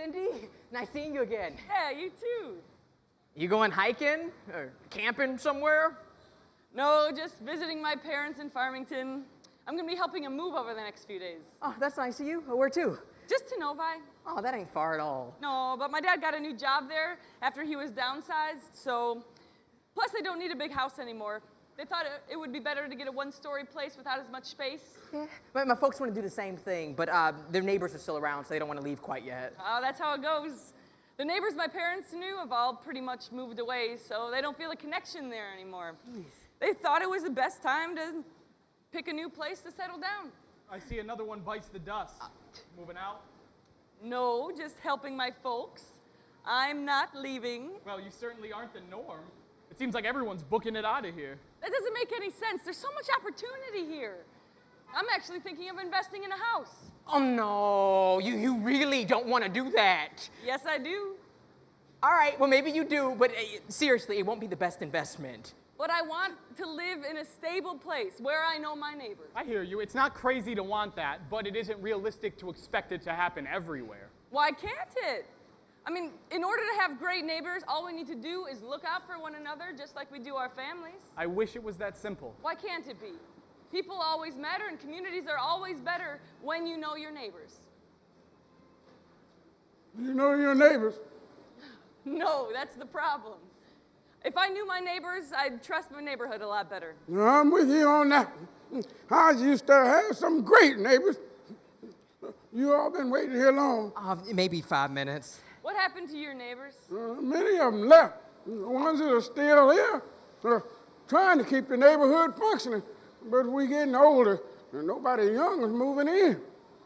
Cindy. Nice seeing you again. Yeah, you too. You going hiking or camping somewhere? No, just visiting my parents in Farmington. I'm gonna be helping them move over the next few days. Oh, that's nice of you. Where to? Just to Novi. Oh, that ain't far at all. No, but my dad got a new job there after he was downsized, so... Plus, they don't need a big house anymore. They thought it would be better to get a one-story place without as much space. Yeah, my folks want to do the same thing, but their neighbors are still around, so they don't want to leave quite yet. Oh, that's how it goes. The neighbors my parents knew have all pretty much moved away, so they don't feel a connection there anymore. Jeez. They thought it was the best time to pick a new place to settle down. I see another one bites the dust. Moving out? No, just helping my folks. I'm not leaving. Well, you certainly aren't the norm. It seems like everyone's booking it out of here. That doesn't make any sense. There's so much opportunity here. I'm actually thinking of investing in a house. Oh, no, you really don't want to do that. Yes, I do. All right, well, maybe you do, but seriously, it won't be the best investment. But I want to live in a stable place where I know my neighbors. I hear you. It's not crazy to want that, but it isn't realistic to expect it to happen everywhere. Why can't it? I mean, in order to have great neighbors, all we need to do is look out for one another just like we do our families. I wish it was that simple. Why can't it be? People always matter and communities are always better when you know your neighbors. You know your neighbors? No, that's the problem. If I knew my neighbors, I'd trust my neighborhood a lot better. I'm with you on that. I used to have some great neighbors. You all been waiting here long. Maybe 5 minutes. What happened to your neighbors? Many of them left. The ones that are still here are trying to keep the neighborhood functioning. But we're getting older, and nobody young is moving in.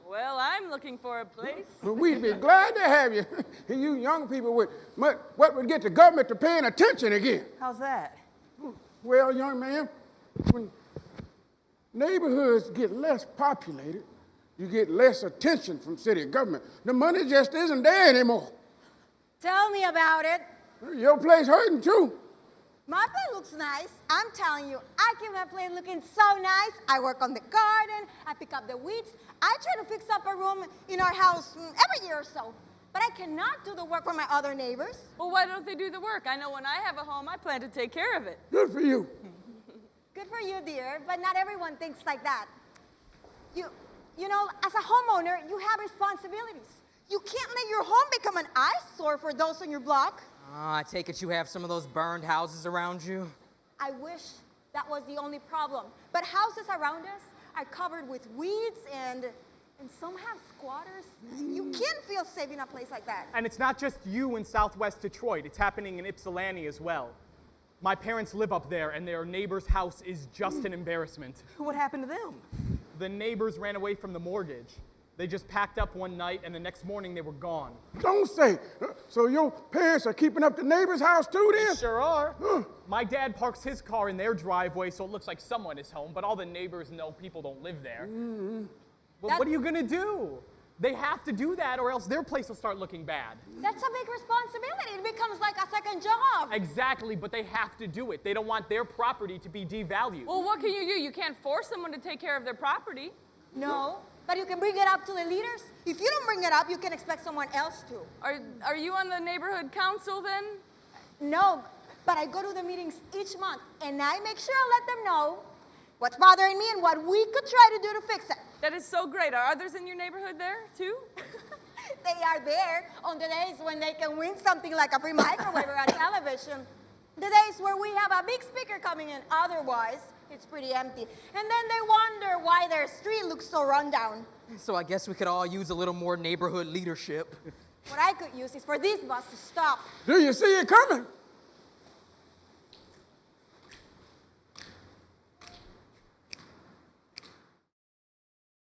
Well, I'm looking for a place. We'd be glad to have you. You young people what would get the government to paying attention again? How's that? Well, young man, when neighborhoods get less populated, you get less attention from city government. The money just isn't there anymore. Tell me about it. Your place hurting too. My place looks nice. I'm telling you, I keep my place looking so nice. I work on the garden, I pick up the weeds. I try to fix up a room in our house every year or so. But I cannot do the work for my other neighbors. Well, why don't they do the work? I know when I have a home, I plan to take care of it. Good for you. Good for you, dear, but not everyone thinks like that. You know, as a homeowner, you have responsibilities. You can't let your home become an eyesore for those on your block. I take it you have some of those burned houses around you? I wish that was the only problem. But houses around us are covered with weeds and some have squatters. You can't feel safe in a place like that. And it's not just you in Southwest Detroit. It's happening in Ypsilanti as well. My parents live up there, and their neighbor's house is just an embarrassment. What happened to them? The neighbors ran away from the mortgage. They just packed up one night, and the next morning they were gone. Don't say. So your parents are keeping up the neighbor's house too then? They sure are. My dad parks his car in their driveway, so it looks like someone is home, but all the neighbors know people don't live there. Well, what are you gonna do? They have to do that, or else their place will start looking bad. That's a big responsibility. It becomes like a second job. Exactly, but they have to do it. They don't want their property to be devalued. Well, what can you do? You can't force someone to take care of their property. No, but you can bring it up to the leaders. If you don't bring it up, you can expect someone else to. Are you on the neighborhood council then? No, but I go to the meetings each month, and I make sure I let them know what's bothering me and what we could try to do to fix it. That is so great. Are others in your neighborhood there, too? They are there on the days when they can win something like a free microwave or a television. The days where we have a big speaker coming in. Otherwise, it's pretty empty. And then they wonder why their street looks so run down. So I guess we could all use a little more neighborhood leadership. What I could use is for this bus to stop. Do you see it coming?